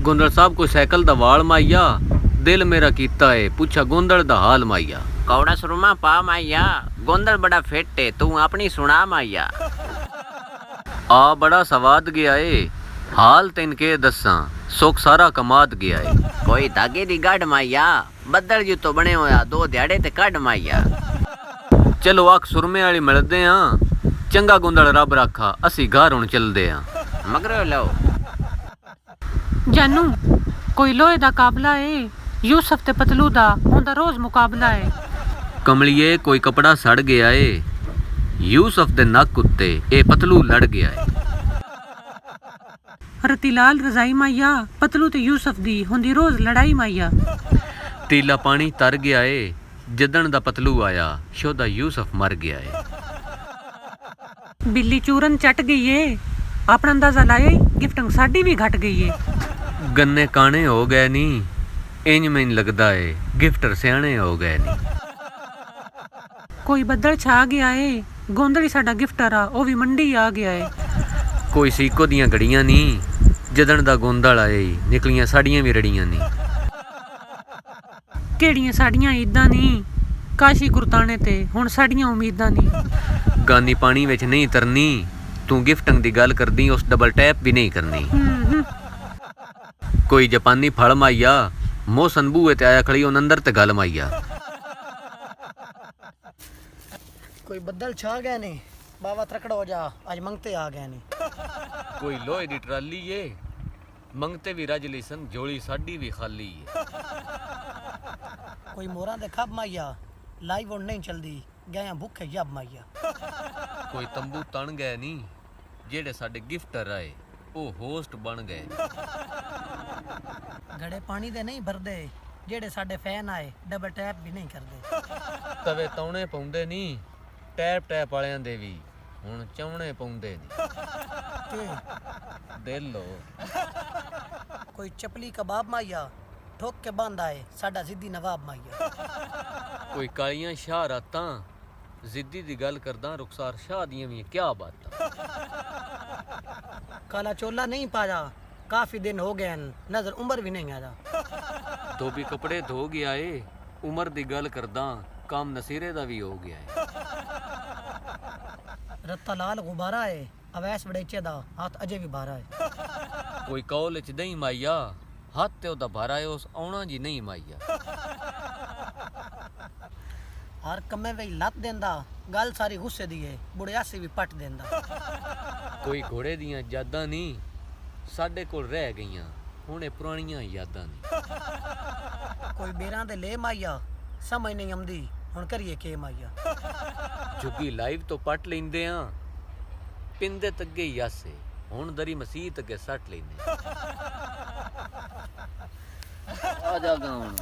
गोंदल साहब कोई साइकिल दा वाल माइया दिल मेरा कीता है पूछा गोंदल दा हाल माइया। कौड़ा सुरमा पा माइया गोंदल बड़ा फिट है तू अपनी सुना माइया। आ बड़ा सवाद गया है हाल तेन के दसा सुख सारा कमाद गया है। कोई धागे दी गढ़ माइया बदल जू तो बने होया दो ध्याड़े ते कढ़ माइया। चलो आख सुरमे वाली मिलदे हाँ चंगा गोंदल रब रखा असी घर हुण चलदे हाँ मगरो लो जानू कोई लोहे दा काबला है यूसुफ ते पतलू दा उनदा रोज मुकाबला है। कमलिए कोई कपड़ा सड़ गया है यूसुफ दे नक उत्ते ए पतलू लड़ गया है। रतीलाल रजाई माइया पतलू ते यूसुफ दी हुंदी रोज लड़ाई माइया। तीला पानी तर गया है जदन दा पतलू आया शोदा यूसुफ मर गया है। बिल्ली चूरन चट गई है अपना अंदाजा लाए गिफ्टिंग साडी भी घट गई है। गन्ने काने हो गए नी इंज मैन लगदा है गिफ्टर सियाने हो गए नी। कोई बदल छा गया है गोंदली साडा गिफ्टर आ ओ भी मंडी आ गया है। कोई सीको दियां घड़ियां नी जदन दा गोंदल आए निकलियां साड़ियां भी रड़ियां नी। केड़ियां साड़ियां ईदां नी काशी गुरताने ते हुण साड़ियां उम्मीदां नी। गानी पानी विच नहीं तरनी तू गिफ्टिंग दी गल करदी उस डबल टैप भी नहीं करनी। कोई जापानी फल माइया मौसन बूए ते आया खड़ी उन अंदर ते गल माइया। कोई बदल छा गए ने बाबा त्रकड़ हो जा आज मंगते आ गए ने। कोई लोहे दी ट्राली है मंगते भी रज ली सन जोड़ी साडी भी खाली है। कोई मोरा दे खब माइया लाइव और नहीं चलदी गया भूखे जब माइया। कोई तंबू तन गए नी जेड़े साडे गिफ्टर आए ओ होस्ट बन गए। घड़े पानी दे नहीं भरदे जेड़े साडे फैन आए डबल टैप भी नहीं करदे। तवे तौने पौंदे नी टैप टैप वालियां दे भी हुण चौणे पौंदे नी। दिल लो कोई चपली कबाब माइया ठोक के बंद आए साडा जिद्दी नवाब माइया। कोई कालियां शाह रातां जिद्दी दी गल करदा रुखसार शाह दियां भी क्या बात। काला चोला नहीं पाया काफी दिन हो गए नजर उम्र भी नहीं आया। धोबी कपड़े धो गया है उम्र दी गल करदा काम नसीरे दा भी हो गया है। रत्ता लाल गुब्बारा है अवैस बड़ेचे दा हाथ अजे भी भारा है। कोई कौल च दही माइया हाथ ते ओदा भारा है उस आउणा जी नहीं माइया। हर कम्मे वे लत देंदा गल सारी गुस्से दी है बुढ़ियासी भी पट देंदा। कोई घोड़े दियां यादां नहीं साडे कोल रह गईयां हुणे पुराणियां यादां नहीं। कोई बेरां दे ले माइया समझ नहीं आंदी हुण करिए के माइया। झुग्गी लाइव तो पट लेंदे आ पिंदे तग्गे यासे हुण दरी मसीत अगे सट लेने। आ जा गाउण